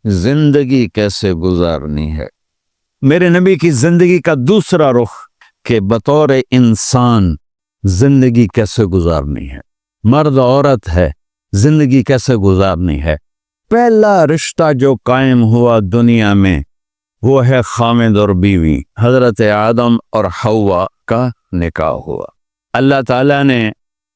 زندگی کیسے گزارنی ہے۔ میرے نبی کی زندگی کا دوسرا رخ کہ بطور انسان زندگی کیسے گزارنی ہے، مرد عورت ہے زندگی کیسے گزارنی ہے۔ پہلا رشتہ جو قائم ہوا دنیا میں وہ ہے خامد اور بیوی، حضرت آدم اور حوا کا نکاح ہوا۔ اللہ تعالیٰ نے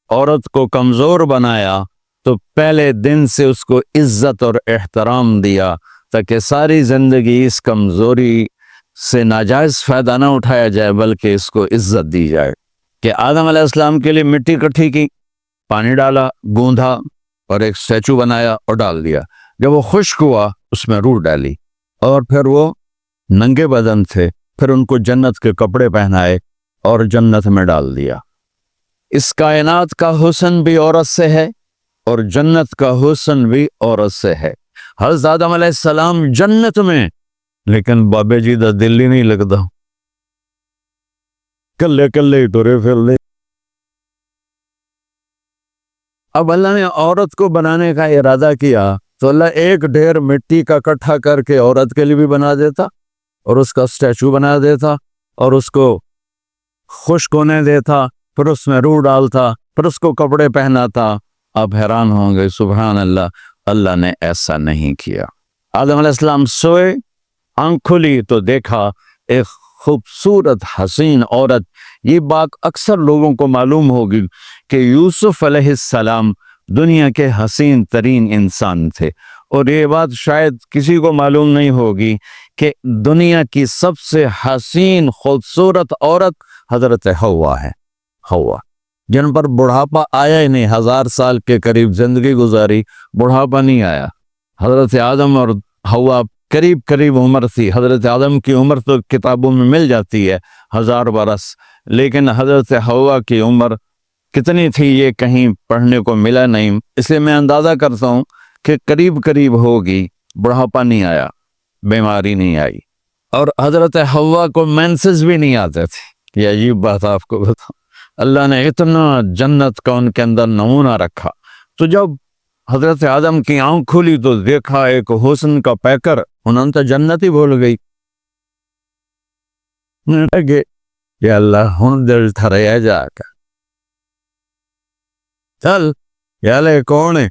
عورت کو کمزور بنایا تو پہلے دن سے اس کو عزت اور احترام دیا تاکہ ساری زندگی اس کمزوری سے ناجائز فائدہ نہ اٹھایا جائے بلکہ اس کو عزت دی جائے۔ کہ آدم علیہ السلام کے لیے مٹی اکٹھی کی، پانی ڈالا، گوندھا اور ایک اسٹیچو بنایا اور ڈال دیا۔ جب وہ خشک ہوا اس میں روح ڈالی اور پھر وہ ننگے بدن تھے، پھر ان کو جنت کے کپڑے پہنائے اور جنت میں ڈال دیا۔ اس کائنات کا حسن بھی عورت سے ہے اور جنت کا حسن بھی عورت سے ہے۔ حضرت آدم علیہ السلام جنت میں، لیکن بابے جی دا دل ہی نہیں لگتا، کلے کلے ہی ٹرے پھر لے۔ اب اللہ نے عورت کو بنانے کا ارادہ کیا تو اللہ ایک ڈھیر مٹی کا اکٹھا کر کے عورت کے لیے بھی بنا دیتا اور اس کا اسٹیچو بنا دیتا اور اس کو خشک ہونے دیتا، پھر اس میں روح ڈالتا، پھر اس کو کپڑے پہناتا۔ آپ حیران ہوں گے، سبحان اللہ، اللہ نے ایسا نہیں کیا۔ آدم علیہ السلام سوئے، آنکھ کھلی تو دیکھا ایک خوبصورت حسین عورت۔ یہ بات اکثر لوگوں کو معلوم ہوگی کہ یوسف علیہ السلام دنیا کے حسین ترین انسان تھے، اور یہ بات شاید کسی کو معلوم نہیں ہوگی کہ دنیا کی سب سے حسین خوبصورت عورت حضرت حوا ہے۔ حوا جن پر بڑھاپا آیا ہی نہیں، 1000 سال کے قریب زندگی گزاری، بڑھاپا نہیں آیا۔ حضرت آدم اور حوا قریب قریب عمر تھی۔ حضرت آدم کی عمر تو کتابوں میں مل جاتی ہے 1000 برس، لیکن حضرت حوا کی عمر کتنی تھی یہ کہیں پڑھنے کو ملا نہیں، اس لیے میں اندازہ کرتا ہوں کہ قریب قریب ہوگی، بڑھاپا نہیں آیا، بیماری نہیں آئی، اور حضرت حوا کو مینسز بھی نہیں آتے تھے۔ یہ عجیب بات آپ کو بتاؤں، اللہ نے اتنا جنت کا ان کے اندر نمونہ رکھا۔ تو جب حضرت آدم کی آنکھ کھلی تو دیکھا ایک حسن کا پیکر، انہوں نے تو جنت ہی بھول گئی۔ لگے یا اللہ ہن دل تھریا جا کر چل یا لے کون ہے،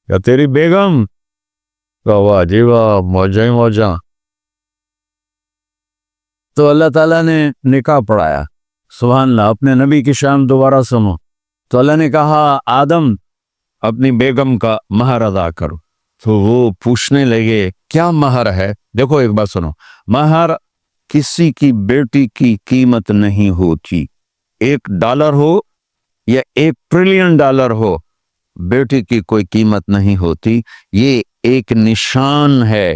یا تیری بیگم؟ واہ جی واہ، موجاں ہی موجاں۔ تو اللہ تعالیٰ نے نکاح پڑھایا۔ سبحان اللہ، اپنے نبی کی شان دوبارہ سنو۔ تو اللہ نے کہا آدم اپنی بیگم کا مہر ادا کرو۔ تو وہ پوچھنے لگے کیا مہر ہے؟ دیکھو ایک بات سنو، مہر کسی کی بیٹی کی قیمت نہیں ہوتی۔ $1 ہو یا $1 ٹریلین ہو، بیٹی کی کوئی قیمت نہیں ہوتی۔ یہ ایک نشان ہے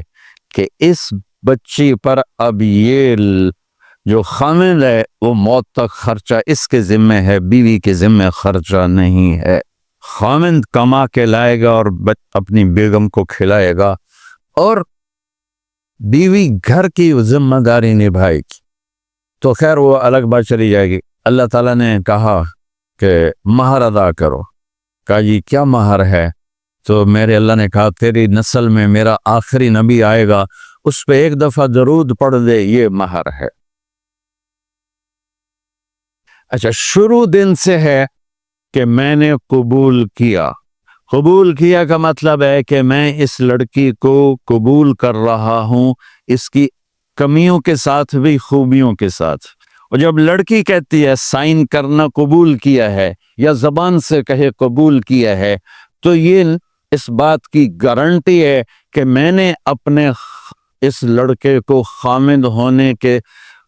کہ اس بچی پر اب یہ جو خامد ہے وہ موت تک خرچہ اس کے ذمہ ہے، بیوی کے ذمہ خرچہ نہیں ہے۔ خامد کما کے لائے گا اور اپنی بیگم کو کھلائے گا، اور بیوی گھر کی ذمہ داری نبھائے گی۔ تو خیر وہ الگ بات چلی جائے گی۔ اللہ تعالیٰ نے کہا کہ مہر ادا کرو۔ کہا جی کیا مہر ہے؟ تو میرے اللہ نے کہا تیری نسل میں میرا آخری نبی آئے گا، اس پہ ایک دفعہ درود پڑھ دے، یہ مہر ہے۔ اچھا، شروع دن سے ہے کہ میں نے قبول کیا۔ قبول کیا کا مطلب ہے کہ میں اس لڑکی کو قبول کر رہا ہوں، اس کی کمیوں کے ساتھ بھی خوبیوں کے ساتھ۔ اور جب لڑکی کہتی ہے سائن کرنا قبول کیا ہے، یا زبان سے کہے قبول کیا ہے، تو یہ اس بات کی گارنٹی ہے کہ میں نے اپنے اس لڑکے کو خامد ہونے کے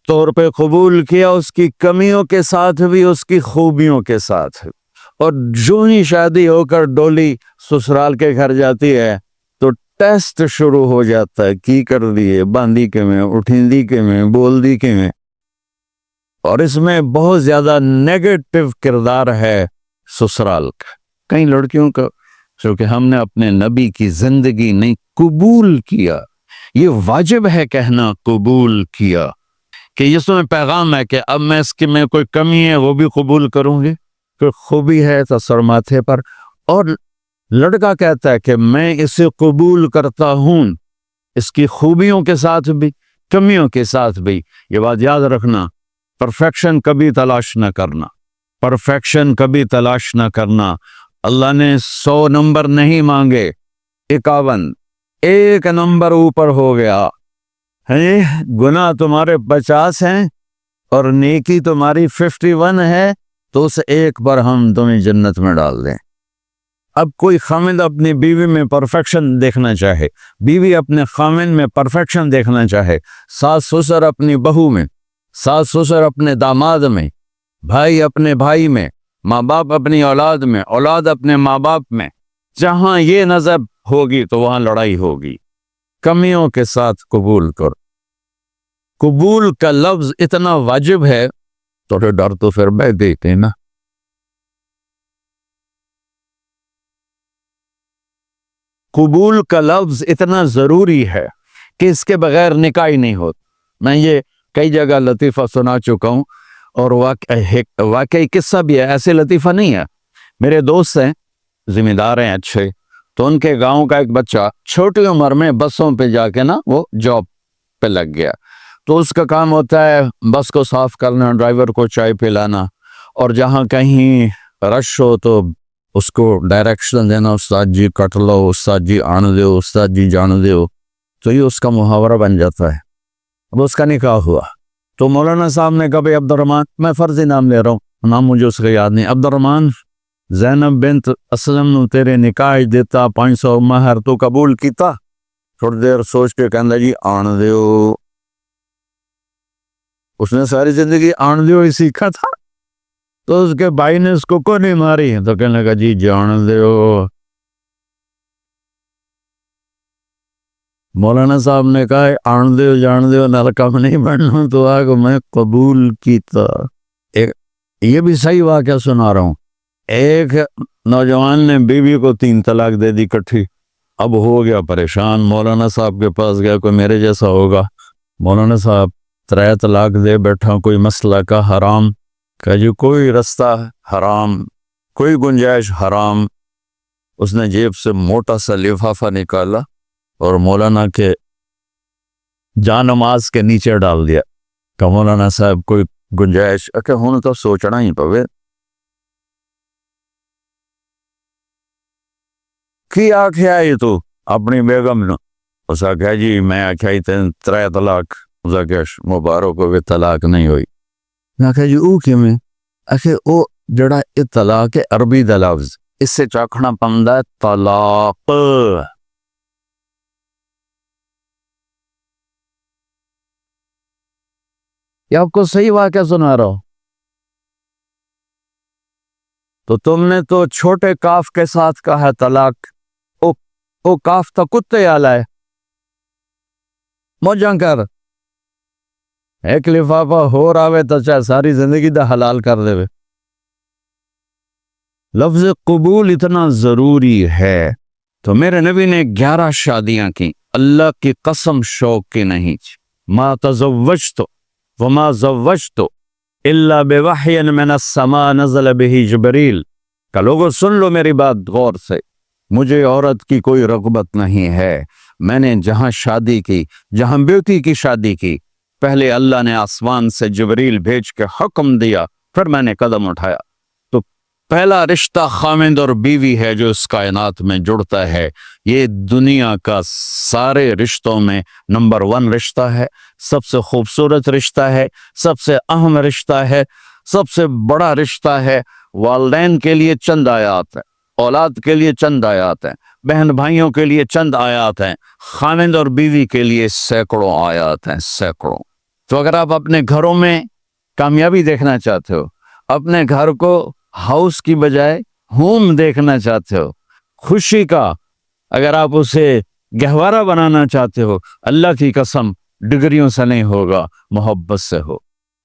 طور پہ قبول کیا، اس کی کمیوں کے ساتھ بھی اس کی خوبیوں کے ساتھ۔ اور جو ہی شادی ہو کر ڈولی سسرال کے گھر جاتی ہے تو ٹیسٹ شروع ہو جاتا ہے، کی کر دیے، باندھی کے میں، اٹھیندی کے میں، بول دی کے میں۔ اور اس میں بہت زیادہ نیگیٹو کردار ہے سسرال کا، کئی لڑکیوں کا، کیونکہ ہم نے اپنے نبی کی زندگی نہیں قبول کیا۔ یہ واجب ہے کہنا قبول کیا، کہ اس میں پیغام ہے کہ اب میں اس کی میں کوئی کمی ہے وہ بھی قبول کروں گی، کوئی خوبی ہے تو سر ماتھے پر۔ اور لڑکا کہتا ہے کہ میں اسے قبول کرتا ہوں اس کی خوبیوں کے ساتھ بھی کمیوں کے ساتھ بھی. یہ بات یاد رکھنا، پرفیکشن کبھی تلاش نہ کرنا، پرفیکشن کبھی تلاش نہ کرنا. اللہ نے 100 نمبر نہیں مانگے، 51، ایک نمبر اوپر ہو گیا. گناہ تمہارے 50 ہیں اور نیکی تمہاری 51 ہے، تو اس ایک پر ہم تمہیں جنت میں ڈال دیں. اب کوئی خامد اپنی بیوی میں پرفیکشن دیکھنا چاہے، بیوی اپنے خامد میں پرفیکشن دیکھنا چاہے، ساس سسر اپنی بہو میں، ساس سسر اپنے داماد میں، بھائی اپنے بھائی میں، ماں باپ اپنی اولاد میں، اولاد اپنے ماں باپ میں، جہاں یہ نظر ہوگی تو وہاں لڑائی ہوگی. کمیوں کے ساتھ قبول کر. قبول کا لفظ اتنا واجب ہے تو ڈر تو پھر بہ دیتے نا. قبول کا لفظ اتنا ضروری ہے کہ اس کے بغیر نکاح نہیں ہوتا. میں یہ کئی جگہ لطیفہ سنا چکا ہوں، اور واقعی قصہ بھی ہے، ایسے لطیفہ نہیں ہے. میرے دوست ہیں، ذمہ دار ہیں اچھے، تو ان کے گاؤں کا ایک بچہ چھوٹی عمر میں بسوں پہ جا کے نا وہ جاب پہ لگ گیا. تو اس کا کام ہوتا ہے بس کو صاف کرنا، ڈرائیور کو چائے پلانا، اور جہاں کہیں رش ہو تو اس کو ڈائریکشن دینا، استاد جی کٹ لو، استاد جی آن دیو، استاد جی جان دیو. تو یہ اس کا محاورہ بن جاتا ہے. اب اس کا نکاح ہوا تو مولانا صاحب نے کہا بھائی عبد الرحمن، میں فرضی نام لے رہا ہوں، نام مجھے اس کا یاد نہیں، عبد الرحمن زینب بنت اسلم نو تیرے نکاح دیتا 500 مہر تو قبول کیتا؟ تھوڑی دیر سوچ کے کہندا جی آن دیو. اس نے ساری زندگی آن دیو ہی سیکھا تھا. تو اس کے بھائی نے اس کو نہیں ماری تو کہنے لگا جی جان دیو. مولانا صاحب نے کہا آن دیو جان دیو نال کم نہیں بننا، تو آگے میں قبول کیتا. یہ بھی صحیح واقعہ سنا رہا ہوں. ایک نوجوان نے بیوی کو 3 طلاق دے دی کٹھی. اب ہو گیا پریشان، مولانا صاحب کے پاس گیا، کوئی میرے جیسا ہوگا. مولانا صاحب 3 طلاق دے بیٹھا، کوئی مسئلہ کا حرام. کہا جی کوئی رستہ حرام، کوئی گنجائش حرام. اس نے جیب سے موٹا سا لفافہ نکالا اور مولانا کے جانماز کے نیچے ڈال دیا. کہ مولانا صاحب کوئی گنجائش کہ ہوں تو سوچنا ہی پوے. کی آکھیا یہ تو اپنی بیگم نے؟ اس آکھیا جی میں آکھیا ہی 3 طلاق. اس آکھیا مبارک ہوئے طلاق نہیں ہوئی. میں آکھیا جی او کی میں؟ آکھیا او جڑا یہ طلاق عربی دا لفظ، اس سے چاکھنا پمدا طلاق. یہ آپ کو صحیح واقعہ سنا رہا ہو. تو تم نے تو چھوٹے کاف کے ساتھ کہا طلاق. او کاف تا کتے آلا ہے. موجاں کر ایک لفافہ ہو راوے تو چاہے ساری زندگی دا حلال کر دے. لفظ قبول اتنا ضروری ہے. تو میرے نبی نے 11 شادیاں کی، اللہ کی قسم شوق کی نہیں. ما تزوجت وما زوجت الا بوحی من السماء نزل به جبریل. کہ لوگوں سن لو میری بات غور سے، مجھے عورت کی کوئی رغبت نہیں ہے. میں نے جہاں شادی کی، جہاں بیوتی کی شادی کی، پہلے اللہ نے آسمان سے جبریل بھیج کے حکم دیا، پھر میں نے قدم اٹھایا. تو پہلا رشتہ خامند اور بیوی ہے جو اس کائنات میں جڑتا ہے. یہ دنیا کا سارے رشتوں میں نمبر 1 رشتہ ہے، سب سے خوبصورت رشتہ ہے، سب سے اہم رشتہ ہے، سب سے بڑا رشتہ ہے. والدین کے لیے چند آیات ہیں، اولاد کے لیے چند آیات ہیں، بہن بھائیوں کے لیے چند آیات ہیں، خامند اور بیوی کے لیے سینکڑوں آیات ہیں، سینکڑوں. تو اگر آپ اپنے گھروں میں کامیابی دیکھنا چاہتے ہو، اپنے گھر کو ہاؤس کی بجائے ہوم دیکھنا چاہتے ہو، خوشی کا اگر آپ اسے گہوارہ بنانا چاہتے ہو، اللہ کی قسم ڈگریوں سے نہیں ہوگا، محبت سے ہو.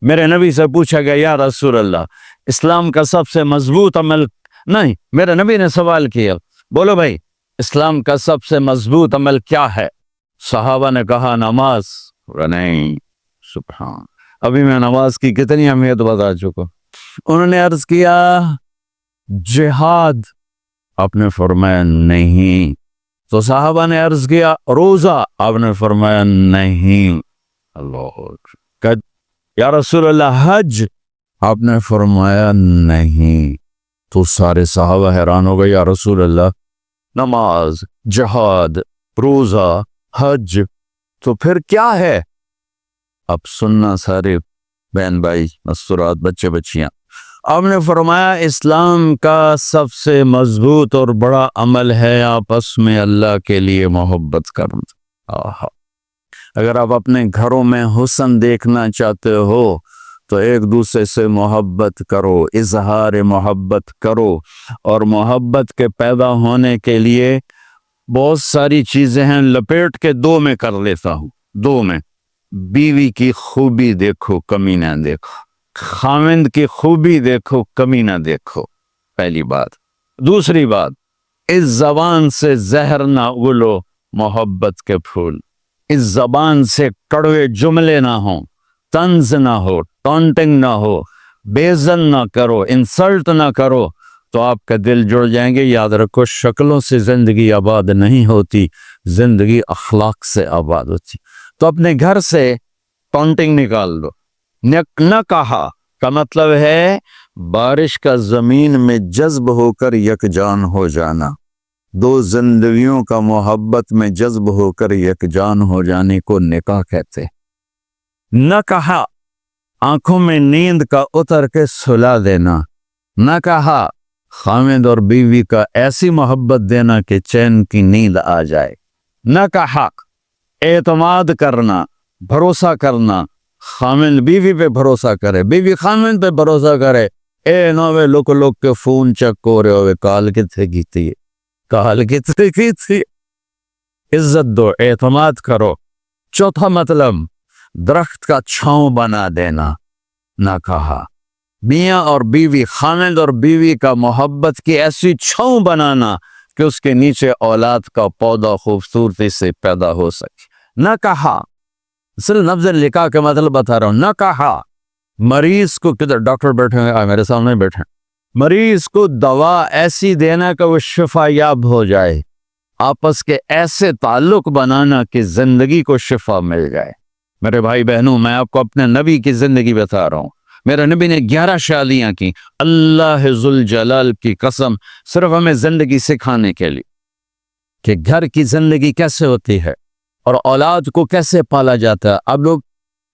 میرے نبی سے پوچھا گیا یا رسول اللہ اسلام کا سب سے مضبوط عمل، نہیں، میرے نبی نے سوال کیا، بولو بھائی اسلام کا سب سے مضبوط عمل کیا ہے؟ صحابہ نے کہا نماز. نہیں سبحان، ابھی میں نماز کی کتنی اہمیت بتا چکا. انہوں نے عرض کیا جہاد. آپ نے فرمایا نہیں. تو صحابہ نے عرض کیا روزہ، آپ نے فرمایا نہیں۔ اللہ، یا رسول اللہ حج، آپ نے فرمایا نہیں۔ تو سارے صحابہ حیران ہو گئے، یا رسول اللہ نماز، جہاد، روزہ، حج، تو پھر کیا ہے؟ اب سننا سارے بہن بھائی، مستورات، بچے بچیاں، آپ نے فرمایا اسلام کا سب سے مضبوط اور بڑا عمل ہے آپس میں اللہ کے لیے محبت کرنا۔ اگر آپ اپنے گھروں میں حسن دیکھنا چاہتے ہو تو ایک دوسرے سے محبت کرو، اظہار محبت کرو، اور محبت کے پیدا ہونے کے لیے بہت ساری چیزیں ہیں، لپیٹ کے دو میں کر لیتا ہوں، دو میں۔ بیوی کی خوبی دیکھو، کمی نہ دیکھو، خاوند کی خوبی دیکھو، کمی نہ دیکھو، پہلی بات۔ دوسری بات، اس زبان سے زہر نہ اگلو، محبت کے پھول، اس زبان سے کڑوے جملے نہ ہوں، طنز نہ ہو، ٹونٹنگ نہ ہو، بیزن نہ کرو، انسلٹ نہ کرو، تو آپ کا دل جڑ جائیں گے۔ یاد رکھو، شکلوں سے زندگی آباد نہیں ہوتی، زندگی اخلاق سے آباد ہوتی۔ تو اپنے گھر سے ٹونٹنگ نکال دو۔ نہ کہا کا مطلب ہے بارش کا زمین میں جذب ہو کر یکجان ہو جانا، دو زندگیوں کا محبت میں جذب ہو کر یکجان ہو جانے کو نکاح کہتے۔ نہ کہا آنکھوں میں نیند کا اتر کے سلا دینا، نہ کہا خاوند اور بیوی کا ایسی محبت دینا کہ چین کی نیند آ جائے، نہ کہا اعتماد کرنا، بھروسہ کرنا، خاوند بیوی پہ بھروسہ کرے، بیوی خاوند پہ بھروسہ کرے۔ اے نوے لوگ کے فون چیک ہو رہے ہوئے، کال کتنے کی تھی، کال کتنے کی تھی۔ عزت دو، اعتماد کرو۔ چوتھا مطلب درخت کا چھاؤں بنا دینا، نہ کہا میاں اور بیوی، خاوند اور بیوی کا محبت کی ایسی چھاؤں بنانا کہ اس کے نیچے اولاد کا پودا خوبصورتی سے پیدا ہو سکے۔ نہ کہا، صرف لفظ لکھا کے مطلب بتا رہا ہوں، نہ کہا مریض کو، کدھر ڈاکٹر بیٹھے ہیں، میرے سامنے بیٹھے، مریض کو دوا ایسی دینا کہ وہ شفا یاب ہو جائے، آپس کے ایسے تعلق بنانا کہ زندگی کو شفا مل جائے۔ میرے بھائی بہنوں، میں آپ کو اپنے نبی کی زندگی بتا رہا ہوں۔ میرے نبی نے 11 شادیاں کی، اللہ ذوالجلال کی قسم، صرف ہمیں زندگی سکھانے کے لیے کہ گھر کی زندگی کیسے ہوتی ہے اور اولاد کو کیسے پالا جاتا ہے۔ اب لوگ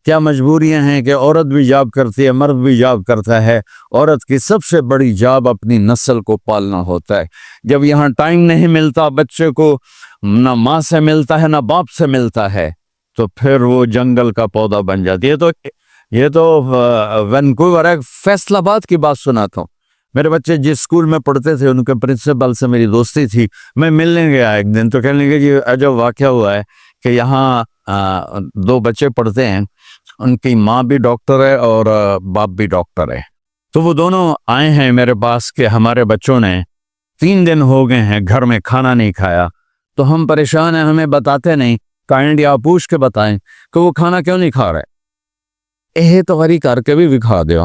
کیا مجبوریاں ہیں کہ عورت بھی جاب کرتی ہے، مرد بھی جاب کرتا ہے۔ عورت کی سب سے بڑی جاب اپنی نسل کو پالنا ہوتا ہے۔ جب یہاں ٹائم نہیں ملتا بچے کو، نہ ماں سے ملتا ہے نہ باپ سے ملتا ہے، تو پھر وہ جنگل کا پودا بن جاتی ہے۔ یہ تو وینکوور ہے، فیصل آباد کی بات سناتا ہوں۔ میرے بچے جس اسکول میں پڑھتے تھے ان کے پرنسپل سے میری دوستی تھی، میں ملنے گیا ایک دن، تو کہنے لگے یہ عجب واقعہ ہوا ہے کہ یہاں 2 بچے پڑھتے ہیں، ان کی ماں بھی ڈاکٹر ہے اور باپ بھی ڈاکٹر ہے۔ تو وہ دونوں آئے ہیں میرے پاس کہ ہمارے بچوں نے 3 دن ہو گئے ہیں گھر میں کھانا نہیں کھایا، تو ہم پریشان ہیں، ہمیں بتاتے نہیں، کائنڈلی آپ پوچھ کے بتائیں کہ وہ کھانا کیوں نہیں کھا رہے۔ تو غری کر کے بھی کھا دیا۔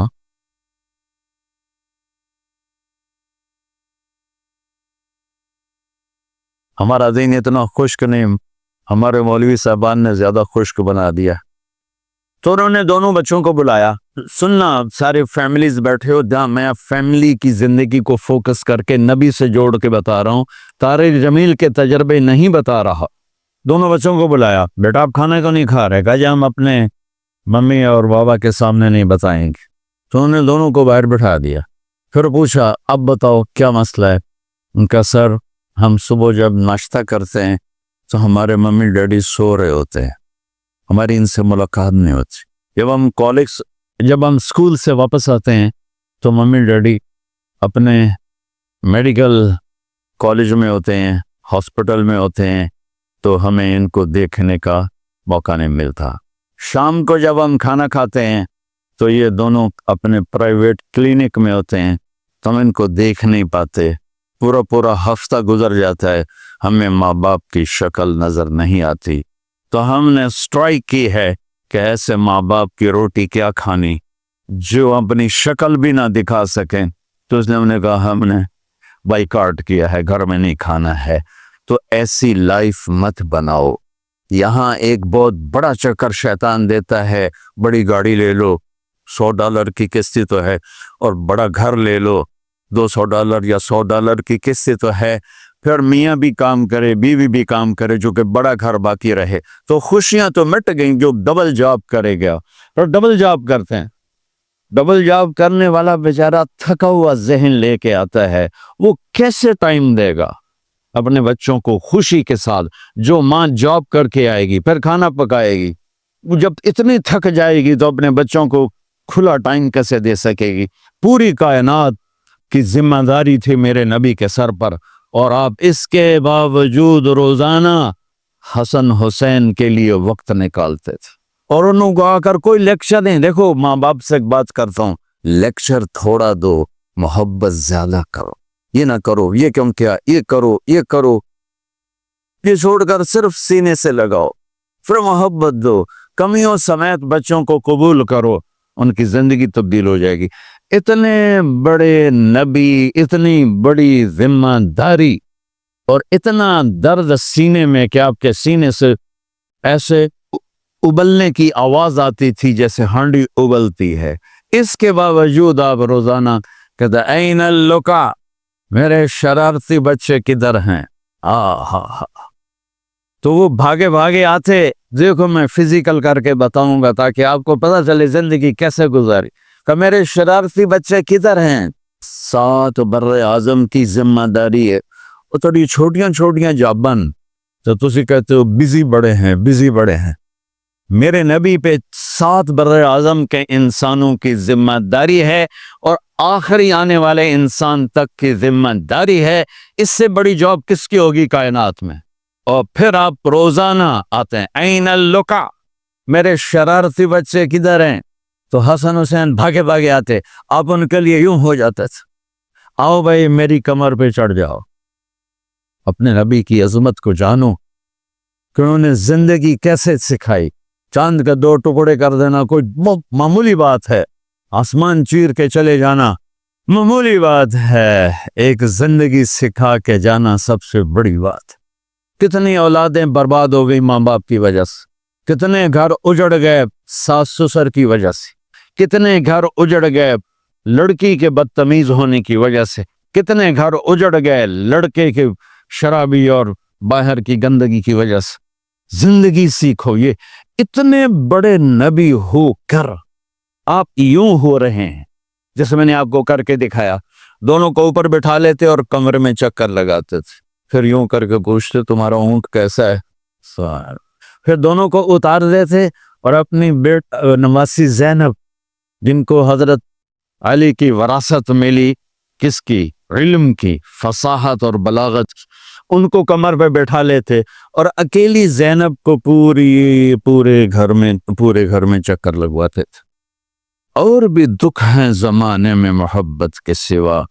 ہمارا دین اتنا خشک نہیں، ہمارے مولوی صاحبان نے زیادہ خشک بنا دیا۔ تو انہوں نے دونوں بچوں کو بلایا، سننا سارے فیملیز بیٹھے ہو، جہاں میں فیملی کی زندگی کو فوکس کر کے نبی سے جوڑ کے بتا رہا ہوں، طارق جمیل کے تجربے نہیں بتا رہا۔ دونوں بچوں کو بلایا، بیٹا آپ کھانا کیوں نہیں کھا رہے؟ کہا جی ہم اپنے ممی اور بابا کے سامنے نہیں بتائیں گے۔ تو انہوں نے دونوں کو باہر بٹھا دیا، پھر پوچھا اب بتاؤ کیا مسئلہ ہے؟ ان کا سر ہم صبح جب ناشتہ کرتے ہیں تو ہمارے ممی ڈیڈی سو رہے ہوتے ہیں، ہماری ان سے ملاقات نہیں ہوتی۔ جب ہم اسکول سے واپس آتے ہیں تو ممی ڈیڈی اپنے میڈیکل کالج میں ہوتے ہیں، ہاسپٹل میں ہوتے ہیں، تو ہمیں ان کو دیکھنے کا موقع نہیں ملتا۔ شام کو جب ہم کھانا کھاتے ہیں تو یہ دونوں اپنے پرائیویٹ کلینک میں ہوتے ہیں، تو ہم ان کو دیکھ نہیں پاتے۔ پورا ہفتہ گزر جاتا ہے، ہمیں ماں باپ کی شکل نظر نہیں آتی۔ تو ہم نے سٹرائک کی ہے کہ ایسے ماں باپ کی روٹی کیا کھانی جو اپنی شکل بھی نہ دکھا سکیں۔ تو اس نے ہم نے کہا ہم نے بائیکاٹ کیا ہے، گھر میں نہیں کھانا ہے۔ تو ایسی لائف مت بناؤ۔ یہاں ایک بہت بڑا چکر شیطان دیتا ہے، بڑی گاڑی لے لو، $100 کی قسط تو ہے، اور بڑا گھر لے لو، $200 یا $100 کی قسط تو ہے، پھر میاں بھی کام کرے، بیوی بھی کام کرے، جو کہ بڑا گھر باقی رہے، تو خوشیاں تو مٹ گئیں۔ جو ڈبل جاب کرے گا، اور ڈبل جاب کرتے ہیں، ڈبل جاب کرنے والا بیچارہ تھکا ہوا ذہن لے کے آتا ہے، وہ کیسے ٹائم دے گا اپنے بچوں کو خوشی کے ساتھ؟ جو ماں جاب کر کے آئے گی، پھر کھانا پکائے گی، وہ جب اتنی تھک جائے گی تو اپنے بچوں کو کھلا ٹائم کیسے دے سکے گی؟ پوری کائنات کی ذمہ داری تھی میرے نبی کے سر پر، اور آپ اس کے باوجود روزانہ حسن حسین کے لیے وقت نکالتے تھے۔ اور انہوں کو آ کر کوئی لیکچر نہیں، دیکھو ماں باپ سے ایک بات کرتا ہوں، لیکچر تھوڑا دو، محبت زیادہ کرو، یہ نہ کرو، یہ کیوں کیا، یہ کرو، یہ کرو، یہ چھوڑ کر صرف سینے سے لگاؤ، پھر محبت دو، کمیوں سمیت بچوں کو قبول کرو، ان کی زندگی تبدیل ہو جائے گی۔ اتنے بڑے نبی، اتنی بڑی ذمہ داری، اور اتنا درد سینے میں کہ آپ کے سینے سے ایسے ابلنے کی آواز آتی تھی جیسے ہانڈی ابلتی ہے، اس کے باوجود آپ روزانہ کہتے این اللقا، میرے شرارتی بچے کدھر ہیں؟ تو وہ بھاگے بھاگے آتے۔ دیکھو میں فزیکل کر کے بتاؤں گا تاکہ آپ کو پتہ چلے زندگی کیسے گزاری، کہ میرے شرارتی بچے کدھر ہیں؟ 7 بر اعظم کی ذمہ داری ہے، وہ تھوڑی چھوٹیاں چھوٹیاں جابن، تو تسی کہتے ہو بزی بڑے ہیں، بزی بڑے ہیں۔ میرے نبی پہ 7 بر اعظم کے انسانوں کی ذمہ داری ہے، اور آخری آنے والے انسان تک کی ذمہ داری ہے۔ اس سے بڑی جاب کس کی ہوگی کائنات میں؟ اور پھر آپ روزانہ آتے ہیں این اللقا، میرے شرارتی بچے کدھر ہیں؟ تو حسن حسین بھاگے بھاگے آتے، آپ ان کے لیے یوں ہو جاتے تھے، آؤ بھائی میری کمر پہ چڑھ جاؤ۔ اپنے نبی کی عظمت کو جانو کہ انہوں نے زندگی کیسے سکھائی۔ چاند کا 2 ٹکڑے کر دینا کوئی معمولی بات ہے، آسمان چیر کے چلے جانا معمولی بات ہے، ایک زندگی سکھا کے جانا سب سے بڑی بات ہے۔ کتنی اولادیں برباد ہو گئی ماں باپ کی وجہ سے، کتنے گھر اجڑ گئے ساس سسر کی وجہ سے، کتنے گھر اجڑ گئے لڑکی کے بدتمیز ہونے کی وجہ سے، کتنے گھر اجڑ گئے لڑکے کے شرابی اور باہر کی گندگی کی وجہ سے۔ زندگی سیکھو۔ یہ اتنے بڑے نبی ہو کر آپ یوں ہو رہے ہیں جیسے میں نے آپ کو کر کے دکھایا، دونوں کو اوپر بٹھا لیتے اور کمرے میں چکر لگاتے تھے، پھر یوں کر کے پوچھتے تمہارا اونٹ کیسا ہے، پھر دونوں کو اتار دیتے اور اپنی نواسی زینب، جن کو حضرت علی کی وراثت ملی، کس کی؟ علم کی، فصاحت اور بلاغت کی، ان کو کمر پہ بیٹھا لیتے اور اکیلی زینب کو پورے گھر میں چکر لگواتے تھے۔ اور بھی دکھ ہیں زمانے میں محبت کے سوا،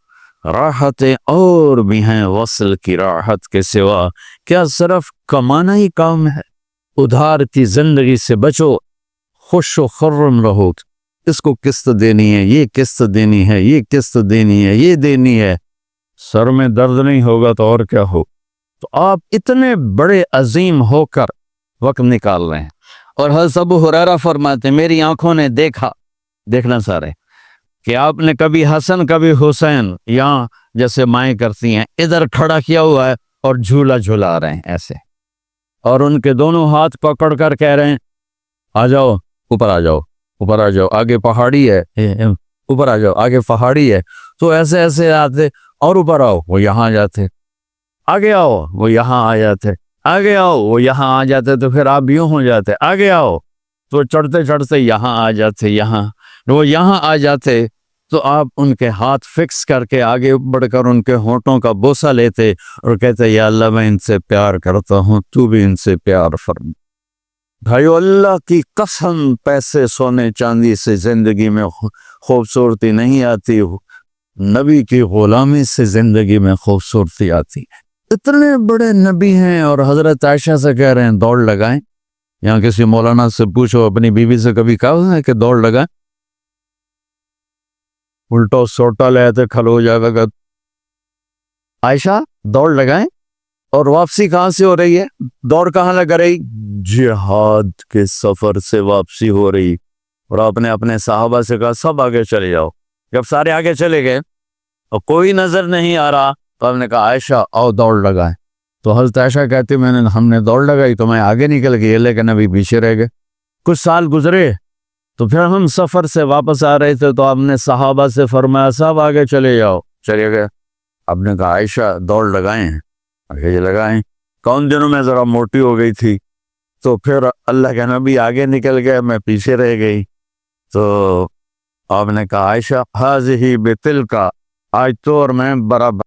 راحتیں اور بھی ہیں وصل کی راحت کے سوا، کیا صرف کمانا ہی کام ہے؟ ادھار کی زندگی سے بچو، خوش و خرم رہو، اس کو قسط دینی ہے، یہ قسط دینی ہے، یہ قسط دینی ہے، یہ دینی ہے، سر میں درد نہیں ہوگا تو اور کیا ہو؟ تو آپ اتنے بڑے عظیم ہو کر وقت نکال رہے ہیں۔ اور حضرت ابو ہریرہ فرماتے ہیں میری آنکھوں نے دیکھنا سارے کہ آپ نے کبھی حسن کبھی حسین یہاں جیسے مائیں کرتی ہیں ادھر کھڑا کیا ہوا ہے اور جھولا جھولا رہے ہیں ایسے، اور ان کے دونوں ہاتھ پکڑ کر کہہ رہے ہیں آ جاؤ اوپر، آ جاؤ اوپر، آ جاؤ، آگے پہاڑی ہے، اوپر آ جاؤ، آگے پہاڑی ہے۔ تو ایسے آتے اور اوپر آؤ، وہ یہاں آ جاتے، آگے آؤ، وہ یہاں آ جاتے، آگے آؤ، وہ یہاں آ جاتے، تو پھر آپ یوں ہو جاتے، آگے آؤ، تو چڑھتے چڑھتے یہاں آ جاتے، وہ یہاں آ جاتے، تو آپ ان کے ہاتھ فکس کر کے آگے بڑھ کر ان کے ہونٹوں کا بوسہ لیتے اور کہتے یا اللہ میں ان سے پیار کرتا ہوں، تو بھی ان سے پیار فرما۔ بھائیو اللہ کی قسم، پیسے سونے چاندی سے زندگی میں خوبصورتی نہیں آتی، نبی کی غلامی سے زندگی میں خوبصورتی آتی ہے۔ اتنے بڑے نبی ہیں اور حضرت عائشہ سے کہہ رہے ہیں دوڑ لگائیں۔ یہاں کسی مولانا سے پوچھو اپنی بیوی سے کبھی کہا ہے کہ دوڑ لگائیں؟ الٹا سوٹا لے آتے کھل ہو جائے گا، عائشہ دوڑ لگائیں، اور واپسی کہاں سے ہو رہی ہے؟ دوڑ کہاں لگ رہی؟ جہاد کے سفر سے واپسی ہو رہی. اور آپ نے اپنے صحابہ سے کہا سب آگے چلے جاؤ. جب سارے آگے چلے گئے اور کوئی نظر نہیں آ رہا تو آپ نے کہا عائشہ آؤ دوڑ لگائیں. تو حضرت عائشہ کہتی ہم نے دوڑ لگائی تو میں آگے نکل گئی لیکن ابھی پیچھے رہ گئے. کچھ سال گزرے تو پھر ہم سفر سے واپس آ رہے تھے تو آپ نے صحابہ سے فرمایا سب آگے چلے جاؤ. چلے گئے. آپ نے کہا عائشہ دوڑ لگائیں. آگے لگائیں. کون دنوں میں ذرا موٹی ہو گئی تھی تو پھر اللہ کے نبی آگے نکل گئے میں پیچھے رہ گئی. تو آپ نے کہا عائشہ حاذہ بتلک، آج تو اور میں برابر